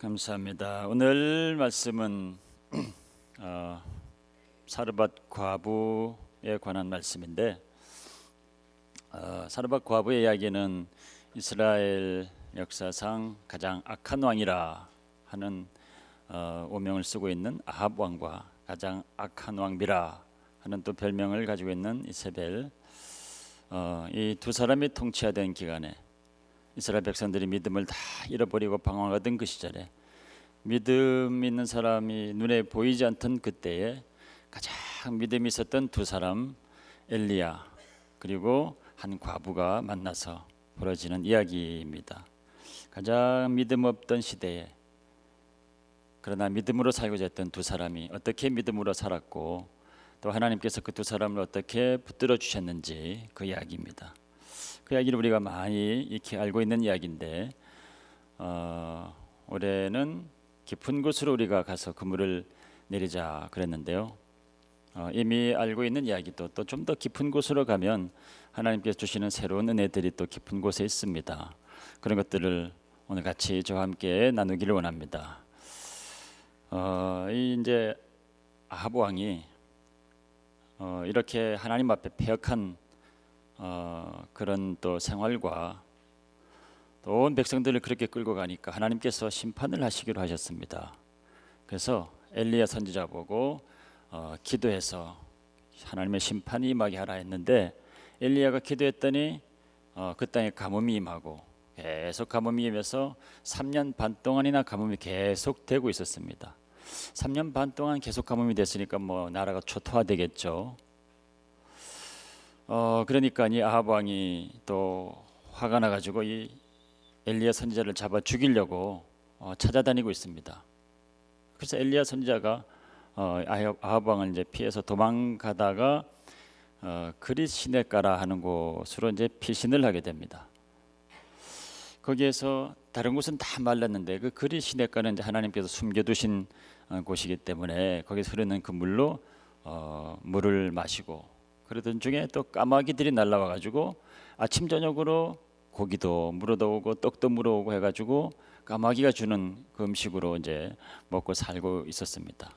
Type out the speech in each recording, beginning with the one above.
감사합니다. 오늘 말씀은 사르밧 과부에 관한 말씀인데, 사르밧 과부의 이야기는 이스라엘 역사상 가장 악한 왕이라 하는 오명을 쓰고 있는 아합 왕과 가장 악한 왕비라 하는 또 별명을 가지고 있는 이세벨, 이 두 사람이 통치하던 기간에 이스라엘 백성들이 믿음을 다 잃어버리고 방황하던 그 시절에 믿음 있는 사람이 눈에 보이지 않던 그때에 가장 믿음이 있었던 두 사람, 엘리야 그리고 한 과부가 만나서 벌어지는 이야기입니다. 가장 믿음 없던 시대에 그러나 믿음으로 살고자 했던 두 사람이 어떻게 믿음으로 살았고 또 하나님께서 그 두 사람을 어떻게 붙들어 주셨는지 그 이야기입니다. 그 이야기를 우리가 많이 익히 알고 있는 이야기인데, 올해는 깊은 곳으로 우리가 가서 그물을 내리자 그랬는데요. 이미 알고 있는 이야기도 또 좀 더 깊은 곳으로 가면 하나님께서 주시는 새로운 은혜들이 또 깊은 곳에 있습니다. 그런 것들을 오늘 같이 저와 함께 나누기를 원합니다. 이제 아합 왕이 이렇게 하나님 앞에 패역한 그런 또 생활과 또 온 백성들을 그렇게 끌고 가니까 하나님께서 심판을 하시기로 하셨습니다. 그래서 엘리야 선지자 보고 기도해서 하나님의 심판이 임하게 하라 했는데, 엘리야가 기도했더니 그 땅에 가뭄이 임하고 계속 가뭄이 임해서 3년 반 동안이나 가뭄이 계속 되고 있었습니다. 3년 반 동안 계속 가뭄이 됐으니까 뭐 나라가 초토화되겠죠. 그러니까 이 아합 왕이 또 화가 나가지고 이 엘리야 선지자를 잡아 죽이려고 찾아다니고 있습니다. 그래서 엘리야 선지자가 아합 왕을 이제 피해서 도망가다가 그릿 시내가라 하는 곳으로 이제 피신을 하게 됩니다. 거기에서 다른 곳은 다 말랐는데 그 그릿 시내가는 이제 하나님께서 숨겨두신 곳이기 때문에 거기서 흐르는 그 물로 물을 마시고, 그러던 중에 또 까마귀들이 날라와 가지고 아침 저녁으로 고기도 물어오고 떡도 물어오고 해가지고 까마귀가 주는 그 음식으로 이제 먹고 살고 있었습니다.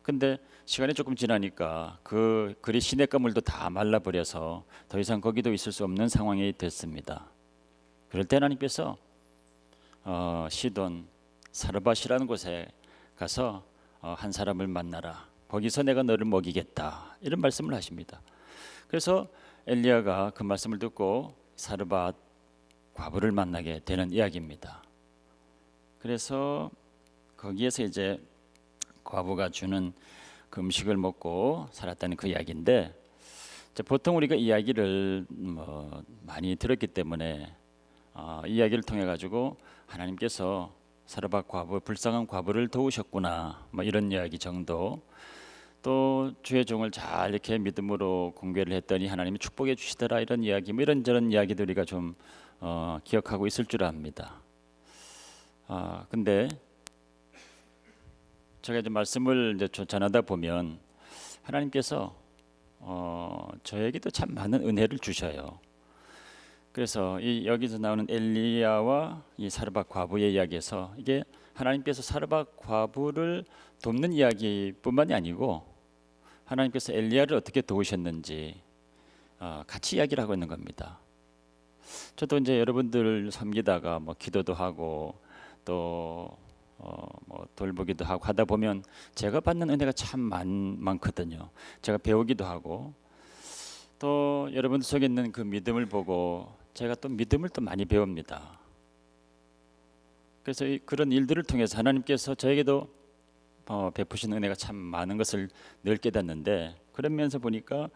근데 시간이 조금 지나니까 그 그리 시냇가 물도 다 말라버려서 더 이상 거기도 있을 수 없는 상황이 됐습니다. 그럴 때 하나님께서 시돈 사르밧이라는 곳에 가서 한 사람을 만나라, 거기서 내가 너를 먹이겠다, 이런 말씀을 하십니다. 그래서 엘리야가 그 말씀을 듣고 사르밧 과부를 만나게 되는 이야기입니다. 그래서 거기에서 이제 과부가 주는 그 음식을 먹고 살았다는 그 이야기인데, 보통 우리가 이야기를 많이 들었기 때문에 이 이야기를 통해 가지고 하나님께서 사르밧 과부, 불쌍한 과부를 도우셨구나, 뭐 이런 이야기 정도, 또 주의 종을 잘 이렇게 믿음으로 공개를 했더니 하나님이 축복해 주시더라, 이런 이야기, 뭐 이런저런 이야기들 우리가 좀 기억하고 있을 줄 압니다. 근데 제가 이제 말씀을 이제 전하다 보면 하나님께서 저에게도 참 많은 은혜를 주셔요. 그래서 여기서 나오는 엘리야와 이 사르밧 과부의 이야기에서 이게 하나님께서 사르밧 과부를 돕는 이야기뿐만이 아니고 하나님께서 엘리야를 어떻게 도우셨는지 같이 이야기를 하고 있는 겁니다. 저도 이제 여러분들 섬기다가 뭐 기도도 하고 또 뭐 돌보기도 하고 하다 보면 제가 받는 은혜가 참 많거든요. 제가 배우기도 하고 또 여러분들 속에 있는 그 믿음을 보고 제가 또 믿음을 또 많이 배웁니다. 그래서 그런 일들을 통해서 하나님께서 저에게도 베푸신 은혜가 참 많은 것을 늘 깨닫는데, 그러면서 보니까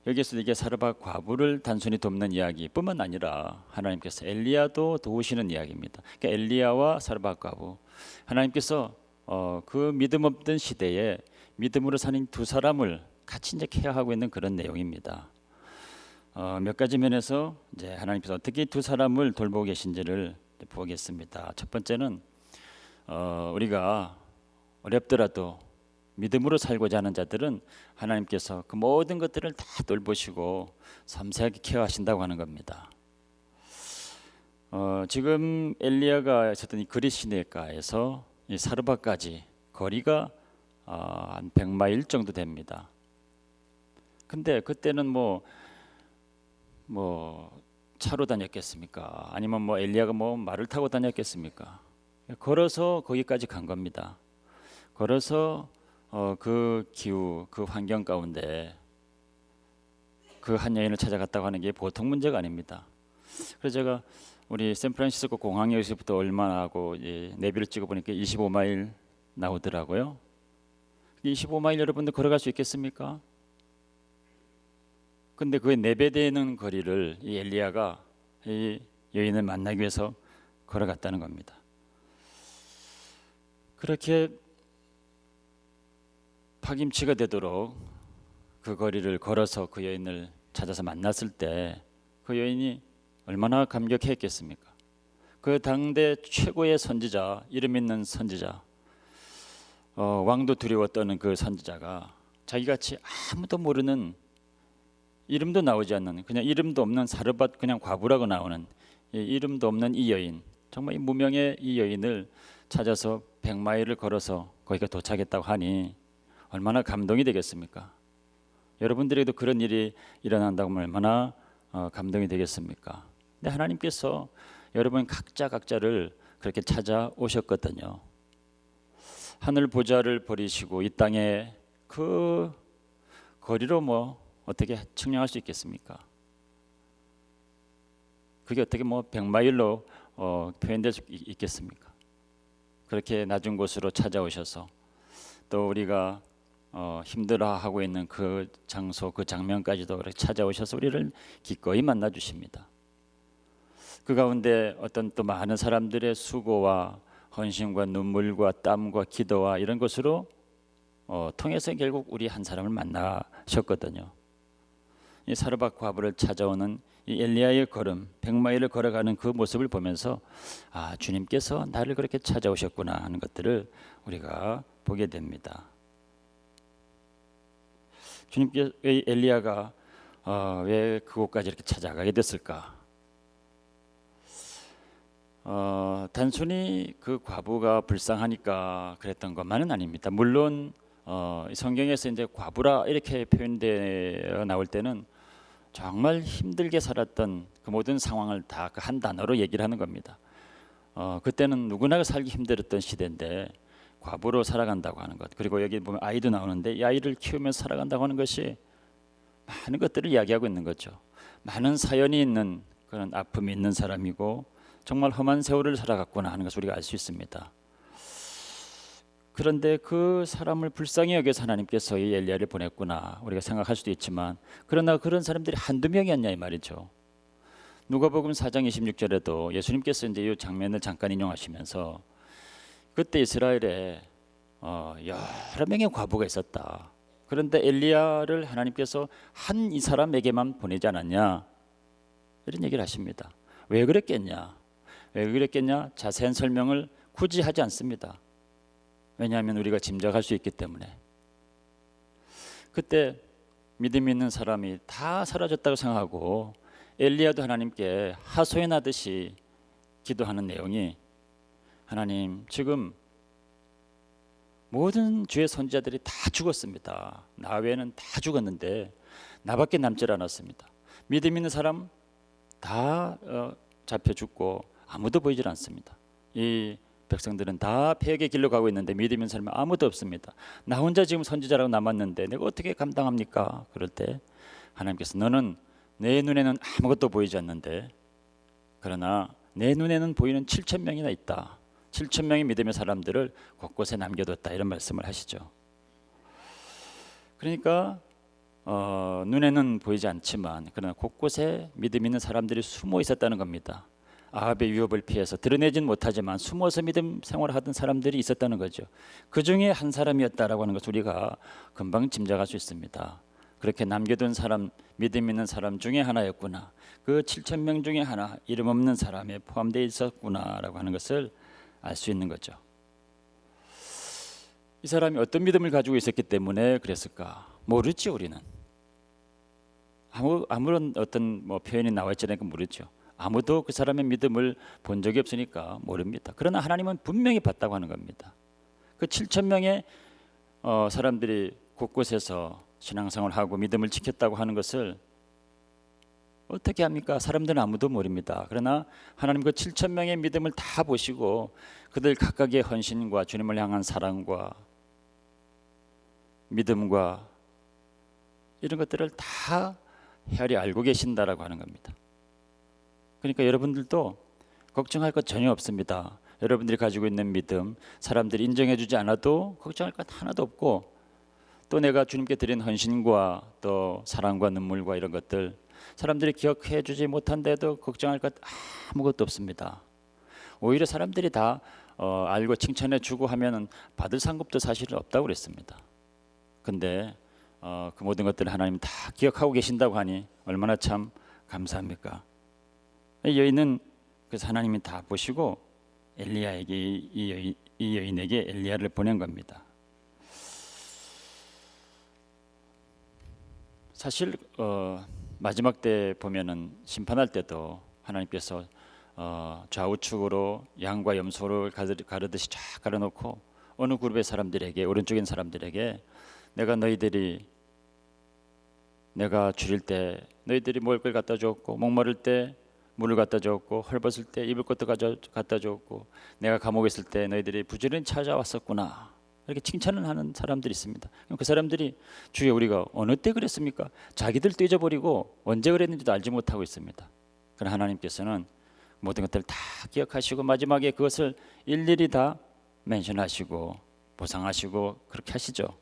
여기서 이게 사르밧 과부를 단순히 돕는 이야기뿐만 아니라 하나님께서 엘리야도 도우시는 이야기입니다. 그러니까 엘리야와 사르밧 과부, 하나님께서 그 믿음 없던 시대에 믿음으로 사는 두 사람을 같이 이제 케어하고 있는 그런 내용입니다. 몇 가지 면에서 이제 하나님께서 어떻게 두 사람을 돌보고 계신지를 보겠습니다. 첫 번째는 우리가 어렵더라도 믿음으로 살고자 하는 자들은 하나님께서 그 모든 것들을 다 돌보시고 섬세하게 케어하신다고 하는 겁니다. 지금 엘리야가 있었던 이 그릿 시내가에서 이 사르바까지 거리가 한 100마일 정도 됩니다. 근데 그때는 뭐 차로 다녔겠습니까? 아니면 뭐 엘리야가 뭐 말을 타고 다녔겠습니까? 걸어서 거기까지 간 겁니다. 걸어서 그 기후, 그 환경 가운데 그 한 여인을 찾아갔다고 하는 게 보통 문제가 아닙니다. 그래서 제가 우리 샌프란시스코 공항역에서부터 얼마나 하고 내비를 찍어보니까 25마일 나오더라고요. 25마일 여러분들 걸어갈 수 있겠습니까? 근데 그의 4배 되는 거리를 이 엘리야가 이 여인을 만나기 위해서 걸어갔다는 겁니다. 그렇게 파김치가 되도록 그 거리를 걸어서 그 여인을 찾아서 만났을 때 그 여인이 얼마나 감격했겠습니까? 그 당대 최고의 선지자, 이름 있는 선지자, 왕도 두려워 떠는 그 선지자가 자기같이 아무도 모르는, 이름도 나오지 않는, 그냥 이름도 없는 사르밧 그냥 과부라고 나오는 이름도 없는 이 여인, 정말 이 무명의 이 여인을 찾아서 100마일을 걸어서 거기가 도착했다고 하니 얼마나 감동이 되겠습니까? 여러분들에게도 그런 일이 일어난다고 하면 얼마나 감동이 되겠습니까? 근데 하나님께서 여러분 각자를 그렇게 찾아오셨거든요. 하늘 보좌를 버리시고 이 땅에 그 거리로 뭐 어떻게 측량할 수 있겠습니까? 그게 어떻게 뭐 100마일로 표현될 수 있겠습니까? 그렇게 낮은 곳으로 찾아오셔서 또 우리가 힘들어하고 있는 그 장소, 그 장면까지도 그렇게 찾아오셔서 우리를 기꺼이 만나 주십니다. 그 가운데 어떤 또 많은 사람들의 수고와 헌신과 눈물과 땀과 기도와 이런 것으로 통해서 결국 우리 한 사람을 만나셨거든요. 이 사르밧 과부를 찾아오는 이 엘리야의 걸음, 100마일을 걸어가는 그 모습을 보면서 주님께서 나를 그렇게 찾아오셨구나 하는 것들을 우리가 보게 됩니다. 주님께서 엘리야가 왜 그곳까지 이렇게 찾아가게 됐을까? 단순히 그 과부가 불쌍하니까 그랬던 것만은 아닙니다. 물론 성경에서 이제 과부라 이렇게 표현되어 나올 때는 정말 힘들게 살았던 그 모든 상황을 다 그 한 단어로 얘기를 하는 겁니다. 그때는 누구나 살기 힘들었던 시대인데 과부로 살아간다고 하는 것, 그리고 여기 보면 아이도 나오는데 이 아이를 키우면서 살아간다고 하는 것이 많은 것들을 이야기하고 있는 거죠. 많은 사연이 있는 그런 아픔이 있는 사람이고 정말 험한 세월을 살아갔구나 하는 것을 우리가 알 수 있습니다. 그런데 그 사람을 불쌍히 여겨서 하나님께서 이 엘리야를 보냈구나 우리가 생각할 수도 있지만, 그러나 그런 사람들이 한두 명이었냐 이 말이죠. 누가복음 4장 26절에도 예수님께서 이제 이 장면을 잠깐 인용하시면서 그때 이스라엘에 여러 명의 과부가 있었다. 그런데 엘리야를 하나님께서 한 이 사람에게만 보내지 않았냐 이런 얘기를 하십니다. 왜 그랬겠냐? 자세한 설명을 굳이 하지 않습니다. 왜냐하면 우리가 짐작할 수 있기 때문에. 그때 믿음 있는 사람이 다 사라졌다고 생각하고 엘리야도 하나님께 하소연하듯이 기도하는 내용이, 하나님 지금 모든 주의 선지자들이 다 죽었습니다. 나 외에는 다 죽었는데 나밖에 남질 않았습니다. 믿음 있는 사람 다 잡혀 죽고 아무도 보이질 않습니다. 이 백성들은 다 폐역의 길로 가고 있는데 믿음 있는 사람은 아무도 없습니다. 나 혼자 지금 선지자라고 남았는데 내가 어떻게 감당합니까? 그럴 때 하나님께서 너는 내 눈에는 아무것도 보이지 않는데 그러나 내 눈에는 보이는 7,000명이나 있다. 7,000명의 믿음의 사람들을 곳곳에 남겨뒀다 이런 말씀을 하시죠. 그러니까 눈에는 보이지 않지만 그러나 곳곳에 믿음 있는 사람들이 숨어 있었다는 겁니다. 아합의 위협을 피해서 드러내진 못하지만 숨어서 믿음 생활하던 사람들이 있었다는 거죠. 그 중에 한 사람이었다라고 하는 것을 우리가 금방 짐작할 수 있습니다. 그렇게 남겨둔 사람, 믿음 있는 사람 중에 하나였구나. 그 7,000명 중에 하나, 이름 없는 사람에 포함되어 있었구나라고 하는 것을 알 수 있는 거죠. 이 사람이 어떤 믿음을 가지고 있었기 때문에 그랬을까? 모르죠. 우리는 아무런 어떤 표현이 나와 있지 않으니까 모르죠. 아무도 그 사람의 믿음을 본 적이 없으니까 모릅니다. 그러나 하나님은 분명히 봤다고 하는 겁니다. 그 7천 명의 사람들이 곳곳에서 신앙생활을 하고 믿음을 지켰다고 하는 것을 어떻게 합니까? 사람들은 아무도 모릅니다. 그러나 하나님 그 7천 명의 믿음을 다 보시고 그들 각각의 헌신과 주님을 향한 사랑과 믿음과 이런 것들을 다 헤아려 알고 계신다라고 하는 겁니다. 그러니까 여러분들도 걱정할 것 전혀 없습니다. 여러분들이 가지고 있는 믿음, 사람들이 인정해 주지 않아도 걱정할 것 하나도 없고, 또 내가 주님께 드린 헌신과 또 사랑과 눈물과 이런 것들 사람들이 기억해 주지 못한데도 걱정할 것 아무것도 없습니다. 오히려 사람들이 다 알고 칭찬해 주고 하면은 받을 상급도 사실은 없다고 그랬습니다. 근데 그 모든 것들을 하나님 다 기억하고 계신다고 하니 얼마나 참 감사합니까? 이 여인은 그래서 하나님이 다 보시고 엘리야에게 이 여인에게 엘리야를 보낸 겁니다. 사실 마지막 때 보면은 심판할 때도 하나님께서 좌우측으로 양과 염소를 가르듯이 쫙 가려놓고 어느 그룹의 사람들에게, 오른쪽에 있는 사람들에게 내가 줄일 때 너희들이 먹을 걸 갖다 줬고, 목마를 때 물을 갖다 줬고, 헐벗을 때 입을 것도 갖다 줬고, 내가 감옥에 있을 때 너희들이 부지런히 찾아왔었구나, 이렇게 칭찬을 하는 사람들이 있습니다. 그 사람들이 주여 우리가 어느 때 그랬습니까? 자기들도 잊어버리고 언제 그랬는지도 알지 못하고 있습니다. 그러나 하나님께서는 모든 것들을 다 기억하시고 마지막에 그것을 일일이 다 멘션하시고 보상하시고 그렇게 하시죠.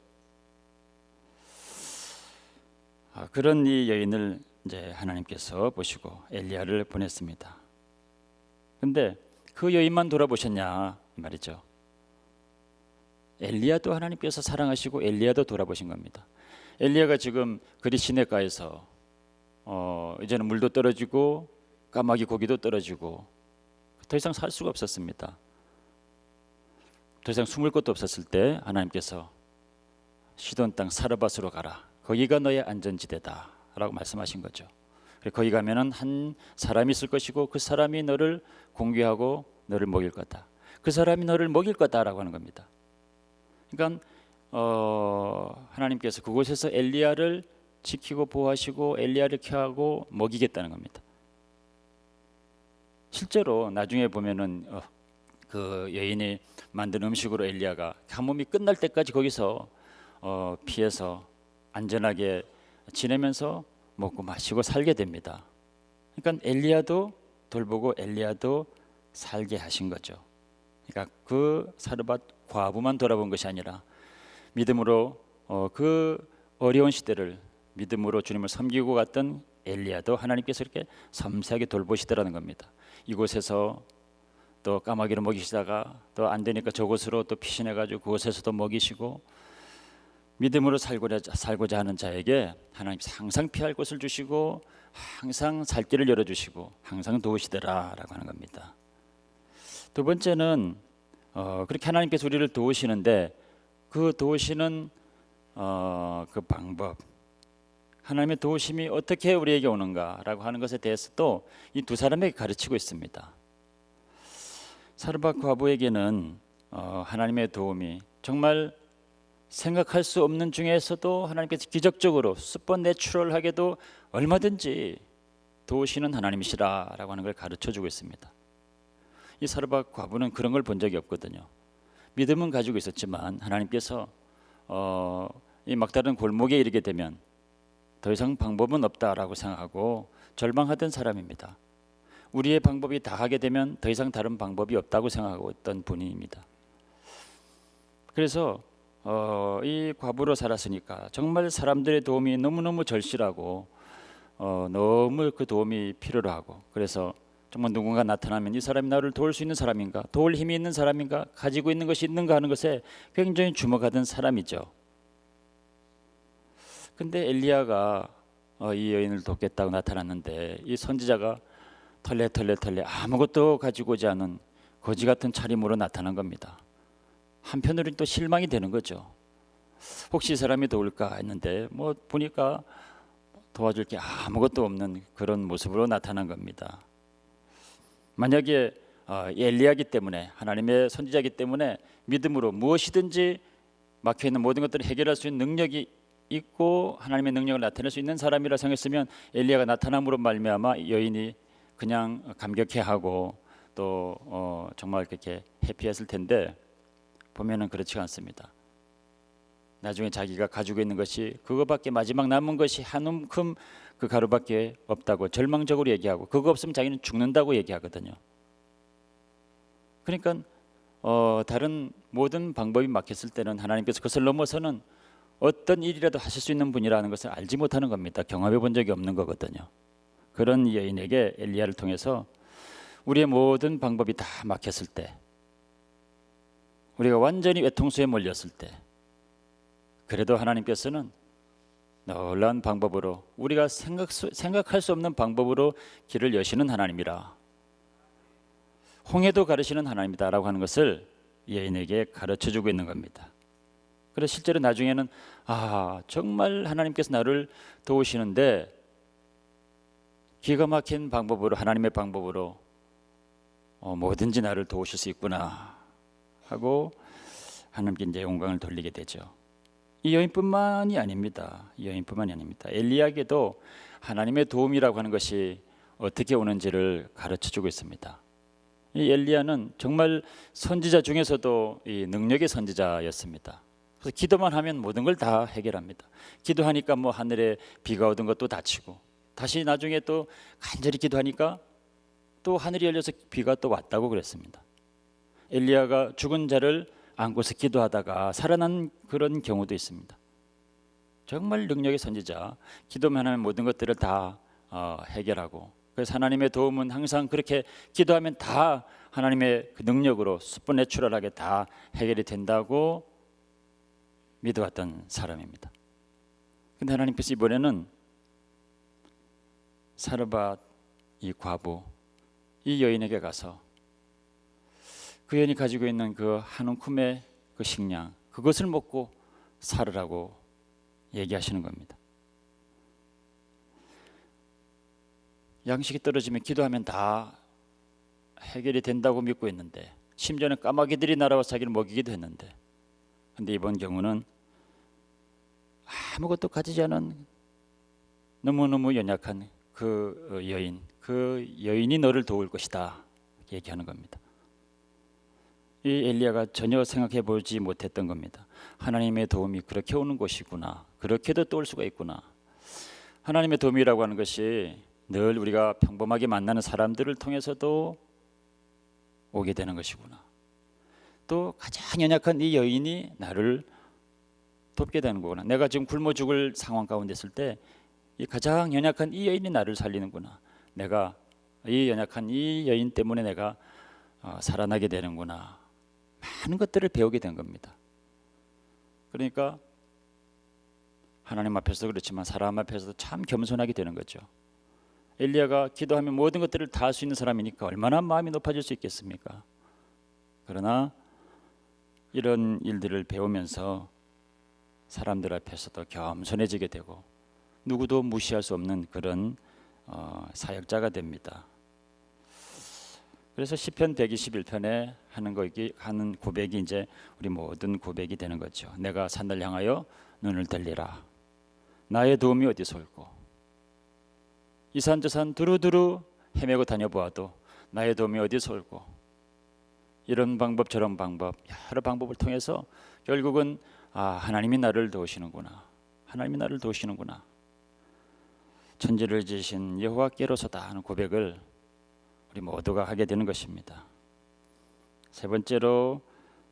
그런 이 여인을 이제 하나님께서 보시고 엘리야를 보냈습니다. 근데 그 여인만 돌아보셨냐 이 말이죠. 엘리야도 하나님께서 사랑하시고 엘리야도 돌아보신 겁니다. 엘리야가 지금 그리 시내가에서 이제는 물도 떨어지고 까마귀 고기도 떨어지고 더 이상 살 수가 없었습니다. 더 이상 숨을 곳도 없었을 때 하나님께서 시돈 땅 사르밧으로 가라, 거기가 너의 안전지대다 라고 말씀하신 거죠. 거기 가면은 한 사람이 있을 것이고 그 사람이 너를 공개하고 너를 먹일 거다, 그 사람이 너를 먹일 거다라고 하는 겁니다. 그러니까 하나님께서 그곳에서 엘리야를 지키고 보호하시고 엘리야를 케어하고 먹이겠다는 겁니다. 실제로 나중에 보면은 그 여인이 만든 음식으로 엘리야가 가뭄이 끝날 때까지 거기서 피해서 안전하게 지내면서 먹고 마시고 살게 됩니다. 그러니까 엘리야도 돌보고 엘리야도 살게 하신 거죠. 그러니까 그 사르밧 과부만 돌아본 것이 아니라 믿음으로 그 어려운 시대를 믿음으로 주님을 섬기고 갔던 엘리야도 하나님께서 이렇게 섬세하게 돌보시더라는 겁니다. 이곳에서 또 까마귀를 먹이시다가 또 안 되니까 저곳으로 또 피신해가지고 그곳에서도 먹이시고, 믿음으로 살고자 하는 자에게 하나님께서 항상 피할 곳을 주시고 항상 살 길을 열어주시고 항상 도우시더라라고 하는 겁니다. 두 번째는 그렇게 하나님께서 우리를 도우시는데 그 도우시는 그 방법, 하나님의 도우심이 어떻게 우리에게 오는가라고 하는 것에 대해서도 이 두 사람에게 가르치고 있습니다. 사르밧 과부에게는 하나님의 도움이 정말 생각할 수 없는 중에서도 하나님께서 기적적으로 슈퍼내추럴하게도 얼마든지 도우시는 하나님이시라라고 하는 걸 가르쳐주고 있습니다. 이 사르밧 과부는 그런 걸 본 적이 없거든요. 믿음은 가지고 있었지만 하나님께서 이 막다른 골목에 이르게 되면 더 이상 방법은 없다라고 생각하고 절망하던 사람입니다. 우리의 방법이 다 하게 되면 더 이상 다른 방법이 없다고 생각하고 있던 분입니다. 그래서 이 과부로 살았으니까 정말 사람들의 도움이 너무너무 절실하고 너무 그 도움이 필요로 하고, 그래서 정말 누군가 나타나면 이 사람이 나를 도울 수 있는 사람인가, 도울 힘이 있는 사람인가, 가지고 있는 것이 있는가 하는 것에 굉장히 주목하던 사람이죠. 근데 엘리야가 이 여인을 돕겠다고 나타났는데 이 선지자가 털레 아무것도 가지고 오지 않은 거지 같은 차림으로 나타난 겁니다. 한편으로는 또 실망이 되는 거죠. 혹시 이 사람이 도울까 했는데 뭐 보니까 도와줄 게 아무것도 없는 그런 모습으로 나타난 겁니다. 만약에 엘리야기 때문에 하나님의 선지자이기 때문에 믿음으로 무엇이든지 막혀 있는 모든 것들을 해결할 수 있는 능력이 있고 하나님의 능력을 나타낼 수 있는 사람이라 생각했으면 엘리야가 나타남으로 말미암아 여인이 그냥 감격해하고 또 정말 그렇게 해피했을 텐데 보면은 그렇지 않습니다. 나중에 자기가 가지고 있는 것이 그거밖에 마지막 남은 것이 한 움큼 그 가루밖에 없다고 절망적으로 얘기하고 그거 없으면 자기는 죽는다고 얘기하거든요. 그러니까 다른 모든 방법이 막혔을 때는 하나님께서 그것을 넘어서는 어떤 일이라도 하실 수 있는 분이라는 것을 알지 못하는 겁니다. 경험해 본 적이 없는 거거든요. 그런 여인에게 엘리야를 통해서 우리의 모든 방법이 다 막혔을 때, 우리가 완전히 외통수에 몰렸을 때, 그래도 하나님께서는 놀라운 방법으로 우리가 생각할 수 없는 방법으로 길을 여시는 하나님이라, 홍해도 가르시는 하나님이다라고 하는 것을 여인에게 가르쳐주고 있는 겁니다. 그래서 실제로 나중에는 정말 하나님께서 나를 도우시는데 기가 막힌 방법으로, 하나님의 방법으로 뭐든지 나를 도우실 수 있구나 하고 하나님께 이제 영광을 돌리게 되죠. 이 여인뿐만이 아닙니다. 이 여인뿐만이 아닙니다. 엘리야에게도 하나님의 도움이라고 하는 것이 어떻게 오는지를 가르쳐주고 있습니다. 이 엘리야는 정말 선지자 중에서도 이 능력의 선지자였습니다. 그래서 기도만 하면 모든 걸 다 해결합니다. 기도하니까 뭐 하늘에 비가 오던 것도 다치고, 다시 나중에 또 간절히 기도하니까 또 하늘이 열려서 비가 또 왔다고 그랬습니다. 엘리야가 죽은 자를 안고서 기도하다가 살아난 그런 경우도 있습니다. 정말 능력의 선지자, 기도만 하면 모든 것들을 다 해결하고, 그래서 하나님의 도움은 항상 그렇게 기도하면 다 하나님의 그 능력으로 슈퍼내추럴하게 다 해결이 된다고 믿어왔던 사람입니다. 근데 하나님께서 이번에는 사르밧 이 과부, 이 여인에게 가서 그 여인이 가지고 있는 그 한 움큼의 그 식량, 그것을 먹고 살으라고 얘기하시는 겁니다. 양식이 떨어지면 기도하면 다 해결이 된다고 믿고 있는데, 심지어는 까마귀들이 날아와 자기를 먹이기도 했는데, 근데 이번 경우는 아무것도 가지지 않은 너무너무 연약한 그 여인이 너를 도울 것이다 얘기하는 겁니다. 이 엘리야가 전혀 생각해 보지 못했던 겁니다. 하나님의 도움이 그렇게 오는 것이구나, 그렇게도 또 올 수가 있구나. 하나님의 도움이라고 하는 것이 늘 우리가 평범하게 만나는 사람들을 통해서도 오게 되는 것이구나. 또 가장 연약한 이 여인이 나를 돕게 되는 거구나. 내가 지금 굶어 죽을 상황 가운데 있을 때 이 가장 연약한 이 여인이 나를 살리는구나. 내가 이 연약한 이 여인 때문에 내가 살아나게 되는구나. 많은 것들을 배우게 된 겁니다. 그러니까 하나님 앞에서도 그렇지만 사람 앞에서도 참 겸손하게 되는 거죠. 엘리야가 기도하면 모든 것들을 다 할 수 있는 사람이니까 얼마나 마음이 높아질 수 있겠습니까? 그러나 이런 일들을 배우면서 사람들 앞에서도 겸손해지게 되고 누구도 무시할 수 없는 그런 사역자가 됩니다. 그래서 시편 121편에 하는 고백이 이제 우리 모든 고백이 되는 거죠. 내가 산을 향하여 눈을 들리라. 나의 도움이 어디서 올고, 이 산 저 산 두루두루 헤매고 다녀보아도 나의 도움이 어디서 올고, 이런 방법 저런 방법 여러 방법을 통해서 결국은 하나님이 나를 도우시는구나, 하나님이 나를 도우시는구나, 천지를 지으신 여호와께로서다 하는 고백을 우리 모두가 하게 되는 것입니다. 세 번째로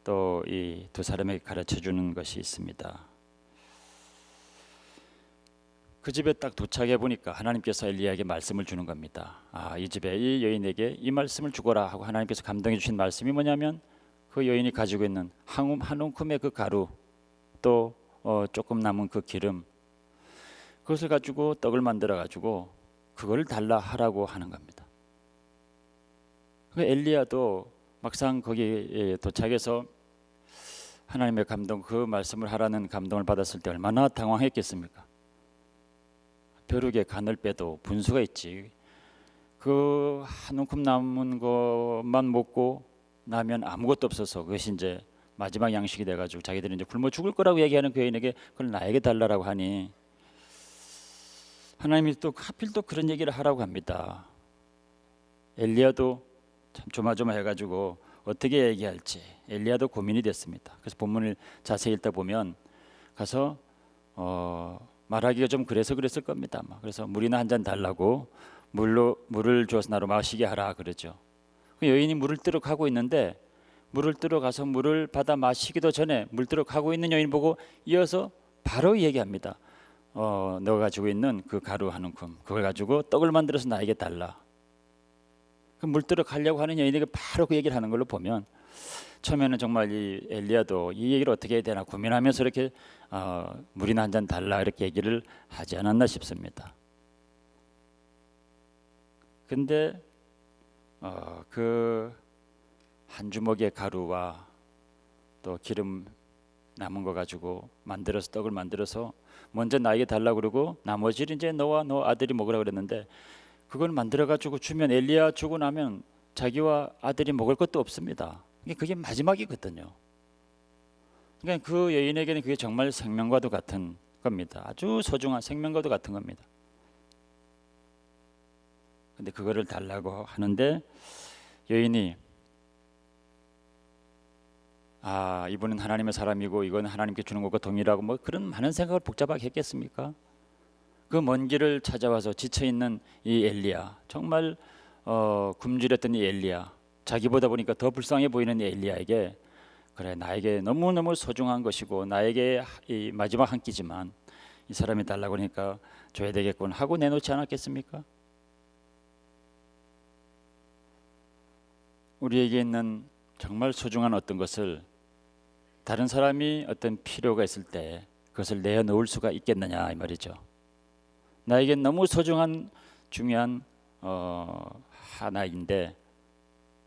또 이 두 사람에게 가르쳐주는 것이 있습니다. 그 집에 딱 도착해 보니까 하나님께서 엘리야에게 말씀을 주는 겁니다. 이 집에 이 여인에게 이 말씀을 주거라 하고 하나님께서 감동해 주신 말씀이 뭐냐면, 그 여인이 가지고 있는 한 움큼의 그 가루, 또 조금 남은 그 기름, 그것을 가지고 떡을 만들어 가지고 그걸 달라 하라고 하는 겁니다. 그 엘리야도 막상 거기 도착해서 하나님의 감동, 그 말씀을 하라는 감동을 받았을 때 얼마나 당황했겠습니까? 벼룩에 간을 빼도 분수가 있지, 그 한 움큼 남은 것만 먹고 나면 아무것도 없어서 그것이 이제 마지막 양식이 돼가지고 자기들이 이제 굶어 죽을 거라고 얘기하는 그 여인에게 그걸 나에게 달라라고 하니 하나님이 또 하필 또 그런 얘기를 하라고 합니다. 엘리야도 참 조마조마해가지고 어떻게 얘기할지 엘리야도 고민이 됐습니다. 그래서 본문을 자세히 읽다 보면 가서 말하기가 좀 그랬을 겁니다. 그래서 물이나 한 잔 달라고 물을 주어서 나로 마시게 하라 그러죠. 그 여인이 물을 뜨러 가고 있는데 물을 뜨러 가서 물을 받아 마시기도 전에 물 뜨러 가고 있는 여인 보고 이어서 바로 얘기합니다. 너가 가지고 있는 그 가루 한 움큼 그걸 가지고 떡을 만들어서 나에게 달라. 그 물 뜨러 가려고 하는 여인에게 바로 그 얘기를 하는 걸로 보면 처음에는 정말 이 엘리야도 이 얘기를 어떻게 해야 되나 고민하면서 이렇게 물이나 한 잔 달라 이렇게 얘기를 하지 않았나 싶습니다. 근데 그 한 주먹의 가루와 또 기름 남은 거 가지고 만들어서 떡을 만들어서 먼저 나에게 달라고 그러고 나머지를 이제 너와 너 아들이 먹으라 그랬는데 그걸 만들어 가지고 주면 엘리야 주고 나면 자기와 아들이 먹을 것도 없습니다. 그게 마지막이거든요. 그러니까 그 여인에게는 그게 정말 생명과도 같은 겁니다. 아주 소중한 생명과도 같은 겁니다. 근데 그거를 달라고 하는데 여인이 이분은 하나님의 사람이고 이건 하나님께 주는 것과 동일하고 뭐 그런 많은 생각을 복잡하게 했겠습니까? 그 먼 길을 찾아와서 지쳐있는 이 엘리야, 정말 굶주렸던 이 엘리야, 자기보다 보니까 더 불쌍해 보이는 이 엘리야에게 그래 나에게 너무너무 소중한 것이고 나에게 이 마지막 한 끼지만 이 사람이 달라고 하니까 줘야 되겠군 하고 내놓지 않았겠습니까? 우리에게 있는 정말 소중한 어떤 것을 다른 사람이 어떤 필요가 있을 때 그것을 내어놓을 수가 있겠느냐 이 말이죠. 나에겐 너무 소중한 중요한 하나인데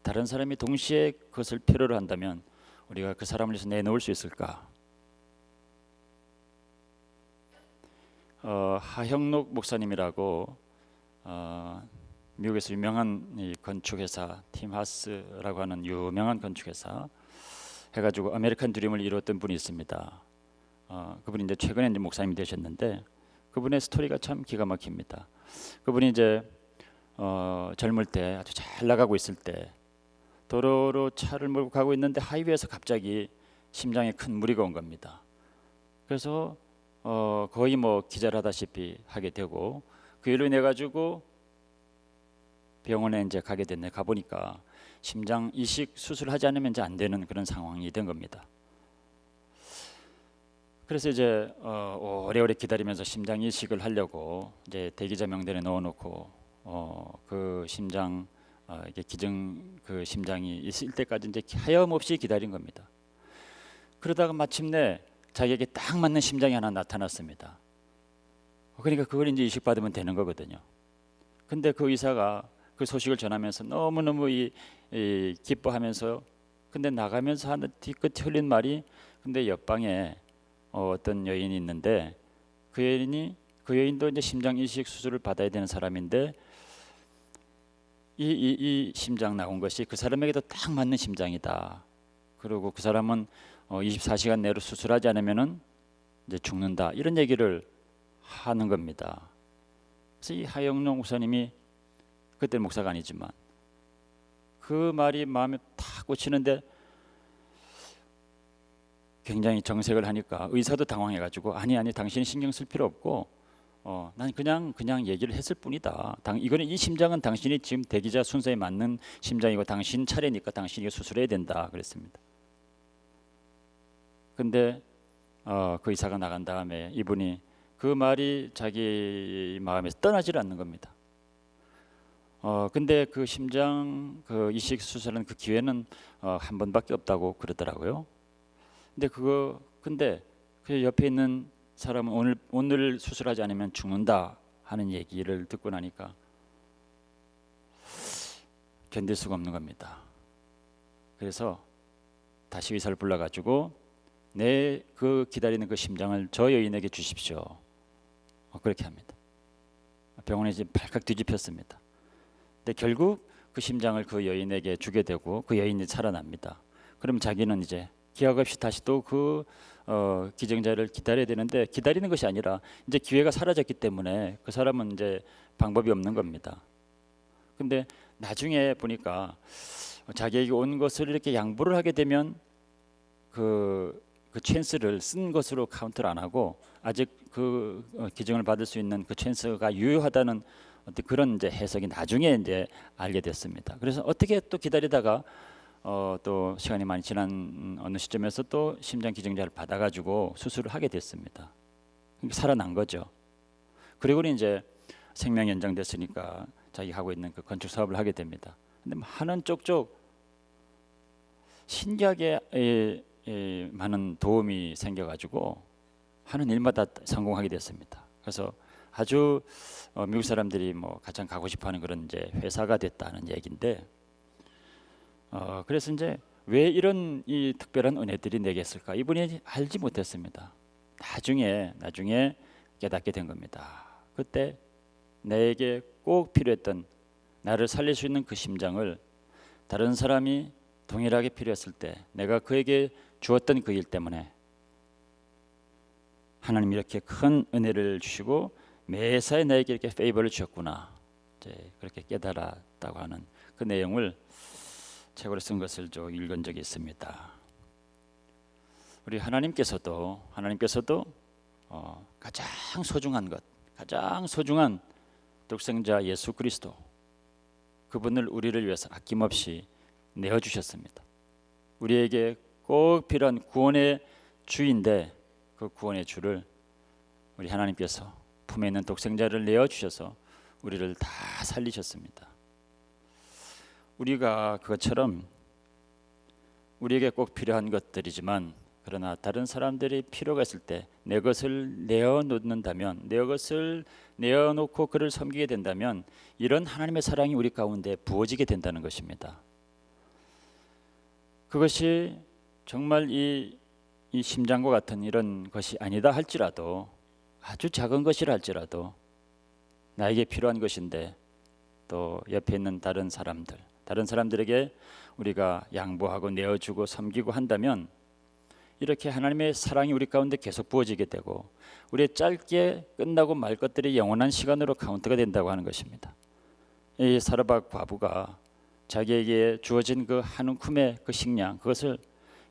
다른 사람이 동시에 그것을 필요로 한다면 우리가 그 사람을 위해서 내놓을 수 있을까? 하형록 목사님이라고 미국에서 유명한 이 건축회사 팀하스라고 하는 유명한 건축회사 해가지고 아메리칸 드림을 이루었던 분이 있습니다. 그분이 이제 최근에 이제 목사님이 되셨는데 그분의 스토리가 참 기가 막힙니다. 그분이 이제 젊을 때 아주 잘 나가고 있을 때 도로로 차를 몰고 가고 있는데 하이웨이에서 갑자기 심장에 큰 무리가 온 겁니다. 그래서 거의 뭐 기절하다시피 하게 되고 그 일로 인해 가지고 병원에 이제 가게 됐네. 가보니까 심장 이식 수술하지 않으면 이제 안 되는 그런 상황이 된 겁니다. 그래서 이제 오래오래 기다리면서 심장 이식을 하려고 이제 대기자 명단에 넣어놓고 그 심장 이게 기증 그 심장이 있을 때까지 이제 하염없이 기다린 겁니다. 그러다가 마침내 자기에게 딱 맞는 심장이 하나 나타났습니다. 그러니까 그걸 이제 이식받으면 되는 거거든요. 근데 그 의사가 그 소식을 전하면서 너무너무 기뻐하면서 근데 나가면서 하는 뒤끝 흘린 말이 근데 옆방에 어떤 여인이 있는데 그 여인도 이제 심장 이식 수술을 받아야 되는 사람인데 이 심장 나온 것이 그 사람에게도 딱 맞는 심장이다. 그리고 그 사람은 24시간 내로 수술하지 않으면은 이제 죽는다. 이런 얘기를 하는 겁니다. 그래서 이 하영룡 목사님이 그때 목사가 아니지만 그 말이 마음에 탁 꽂히는데 굉장히 정색을 하니까 의사도 당황해가지고 아니 당신이 신경 쓸 필요 없고 난 그냥 얘기를 했을 뿐이다. 이거는 이 심장은 당신이 지금 대기자 순서에 맞는 심장이고 당신 차례니까 당신이 수술해야 된다 그랬습니다. 근데 그 의사가 나간 다음에 이분이 그 말이 자기 마음에서 떠나질 않는 겁니다. 근데 그 심장 그 이식 수술하는 그 기회는 한 번밖에 없다고 그러더라고요. 근데 그 옆에 있는 사람은 오늘 수술하지 않으면 죽는다 하는 얘기를 듣고 나니까 견딜 수가 없는 겁니다. 그래서 다시 의사를 불러가지고 내 그 기다리는 그 심장을 저 여인에게 주십시오. 그렇게 합니다. 병원에 이제 발칵 뒤집혔습니다. 근데 결국 그 심장을 그 여인에게 주게 되고 그 여인이 살아납니다. 그럼 자기는 이제 기약 없이 다시 또 그 기증자를 기다려야 되는데 기다리는 것이 아니라 이제 기회가 사라졌기 때문에 그 사람은 이제 방법이 없는 겁니다. 근데 나중에 보니까 자기에게 온 것을 이렇게 양보를 하게 되면 그 찬스를 쓴 것으로 카운트를 안 하고 아직 그 기증을 받을 수 있는 그 찬스가 유효하다는 어떤 그런 이제 해석이 나중에 이제 알게 됐습니다. 그래서 어떻게 또 기다리다가 또 시간이 많이 지난 어느 시점에서 또 심장 기증자를 받아가지고 수술을 하게 됐습니다. 그러니까 살아난 거죠. 그리고 이제 생명 연장됐으니까 자기 하고 있는 그 건축 사업을 하게 됩니다. 근데 하는 쪽쪽 신기하게 많은 도움이 생겨가지고 하는 일마다 성공하게 됐습니다. 그래서 아주 미국 사람들이 뭐 가장 가고 싶어하는 그런 이제 회사가 됐다는 얘기인데, 그래서 이제 왜 이런 이 특별한 은혜들이 내게 있을까? 이분이 알지 못했습니다. 나중에 깨닫게 된 겁니다. 그때 내게 꼭 필요했던 나를 살릴 수 있는 그 심장을 다른 사람이 동일하게 필요했을 때 내가 그에게 주었던 그 일 때문에 하나님이 이렇게 큰 은혜를 주시고 매사에 나에게 이렇게 페이버를 주셨구나, 이제 그렇게 깨달았다고 하는 그 내용을 책으로 쓴 것을 좀 읽은 적이 있습니다. 우리 하나님께서도 가장 소중한 독생자 예수 그리스도, 그분을 우리를 위해서 아낌없이 내어주셨습니다. 우리에게 꼭 필요한 구원의 주인데 그 구원의 주를 우리 하나님께서 품에 있는 독생자를 내어주셔서 우리를 다 살리셨습니다. 우리가 그것처럼 우리에게 꼭 필요한 것들이지만 그러나 다른 사람들이 필요가 있을 때 내 것을 내어놓는다면, 내 것을 내어놓고 그를 섬기게 된다면 이런 하나님의 사랑이 우리 가운데 부어지게 된다는 것입니다. 그것이 정말 이 심장과 같은 이런 것이 아니다 할지라도, 아주 작은 것이라 할지라도 나에게 필요한 것인데 또 옆에 있는 다른 사람들에게 우리가 양보하고 내어주고 섬기고 한다면 이렇게 하나님의 사랑이 우리 가운데 계속 부어지게 되고 우리의 짧게 끝나고 말 것들이 영원한 시간으로 카운트가 된다고 하는 것입니다. 이 사르밧 과부가 자기에게 주어진 그 한 움큼의 그 식량, 그것을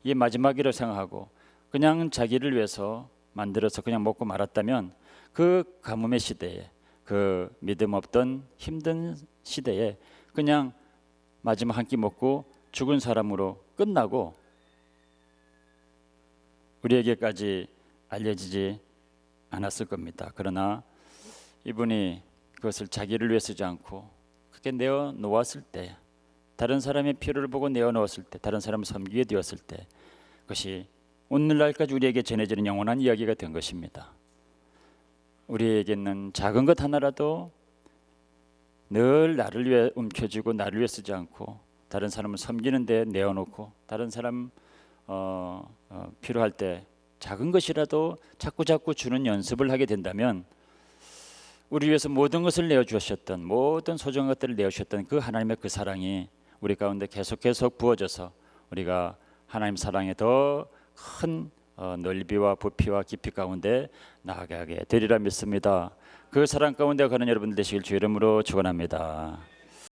이 마지막이라고 생각하고 그냥 자기를 위해서 만들어서 그냥 먹고 말았다면 그 가뭄의 시대에, 그 믿음 없던 힘든 시대에 그냥 마지막 한 끼 먹고 죽은 사람으로 끝나고 우리에게까지 알려지지 않았을 겁니다. 그러나 이분이 그것을 자기를 위해 쓰지 않고 그렇게 내어놓았을 때, 다른 사람의 필요를 보고 내어놓았을 때, 다른 사람을 섬기게 되었을 때 그것이 오늘날까지 우리에게 전해지는 영원한 이야기가 된 것입니다. 우리에게는 작은 것 하나라도 늘 나를 위해 움켜쥐고 나를 위해 쓰지 않고 다른 사람을 섬기는 데 내어놓고 다른 사람 필요할 때 작은 것이라도 자꾸 주는 연습을 하게 된다면 우리 위해서 모든 것을 내어주셨던, 모든 소중한 것들을 내어주셨던 그 하나님의 그 사랑이 우리 가운데 계속 부어져서 우리가 하나님 사랑의 더 큰 넓이와 부피와 깊이 가운데 나아가게 되리라 믿습니다. 그 사랑 가운데 가는 여러분들 되시길 주 이름으로 축원합니다.